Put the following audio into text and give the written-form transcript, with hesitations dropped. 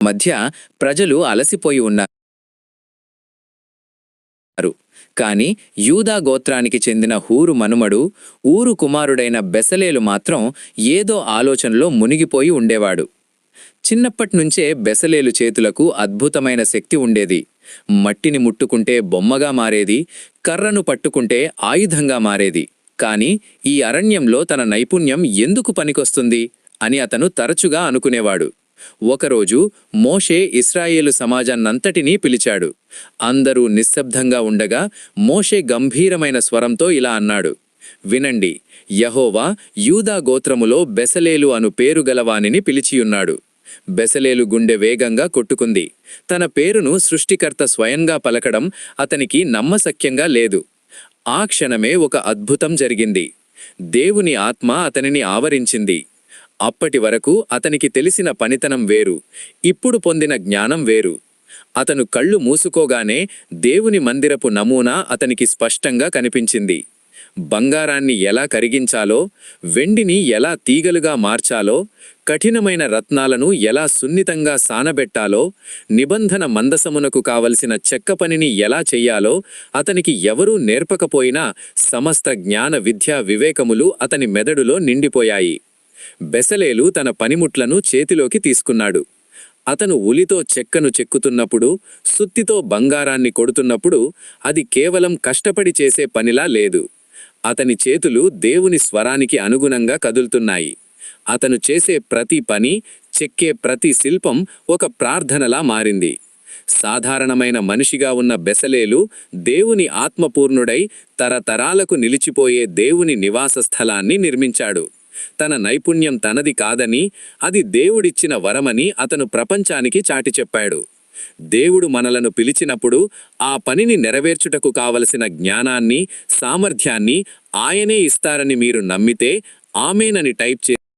మధ్య ప్రజలు అలసిపోయి ఉన్నారు. కాని యూదా గోత్రానికి చెందిన హూరు మనుమడు, ఊరు కుమారుడైన బెసలేలు మాత్రం ఏదో ఆలోచనలో మునిగిపోయి ఉండేవాడు. చిన్నప్పట్నుంచే బెసలేలు చేతులకు అద్భుతమైన శక్తి ఉండేది. మట్టిని ముట్టుకుంటే బొమ్మగా మారేది, కర్రను పట్టుకుంటే ఆయుధంగా మారేది. కాని ఈ అరణ్యంలో తన నైపుణ్యం ఎందుకు పనికొస్తుంది అని అతను తరచుగా అనుకునేవాడు. ఒకరోజు మోషే ఇశ్రాయేలు సమాజాన్నంతటినీ పిలిచాడు. అందరూ నిశ్శబ్దంగా ఉండగా మోషే గంభీరమైన స్వరంతో ఇలా అన్నాడు: వినండి, యెహోవా యూదా గోత్రములో బెసలేలు అను పేరు గలవానిని పిలిచియున్నాడు. బెసలేలు గుండె వేగంగా కొట్టుకుంది. తన పేరును సృష్టికర్త స్వయంగా పలకడం అతనికి నమ్మశక్యంగా లేదు. ఆ క్షణమే ఒక అద్భుతం జరిగింది. దేవుని ఆత్మ అతనిని ఆవరించింది. అప్పటి వరకు అతనికి తెలిసిన పనితనం వేరు, ఇప్పుడు పొందిన జ్ఞానం వేరు. అతను కళ్ళు మూసుకోగానే దేవుని మందిరపు నమూనా అతనికి స్పష్టంగా కనిపించింది. బంగారాన్ని ఎలా కరిగించాలో, వెండిని ఎలా తీగలుగా మార్చాలో, కఠినమైన రత్నాలను ఎలా సున్నితంగా సానబెట్టాలో, నిబంధన మందసమునకు కావలసిన చెక్క పనిని ఎలా చెయ్యాలో అతనికి ఎవరూ నేర్పకపోయినా సమస్త జ్ఞాన విద్యా వివేకములు అతని మెదడులో నిండిపోయాయి. బెసలేలు తన పనిముట్లను చేతిలోకి తీసుకున్నాడు. అతను ఉలితో చెక్కను చెక్కుతున్నప్పుడు, సుత్తితో బంగారాన్ని కొడుతున్నప్పుడు అది కేవలం కష్టపడి చేసే పనిలా లేదు. అతని చేతులు దేవుని స్వరానికి అనుగుణంగా కదులుతున్నాయి. అతను చేసే ప్రతి పని, చెక్కే ప్రతి శిల్పం ఒక ప్రార్థనలా మారింది. సాధారణమైన మనిషిగా ఉన్న బెసలేలు దేవుని ఆత్మపూర్ణుడై తరతరాలకు నిలిచిపోయే దేవుని నివాస స్థలాన్ని నిర్మించాడు. తన నైపుణ్యం తనది కాదని, అది దేవుడిచ్చిన వరమని అతను ప్రపంచానికి చాటి చెప్పాడు. దేవుడు మనలను పిలిచినప్పుడు ఆ పనిని నెరవేర్చుటకు కావలసిన జ్ఞానాన్ని, సామర్థ్యాన్ని ఆయనే ఇస్తారని మీరు నమ్మితే ఆమేనని టైప్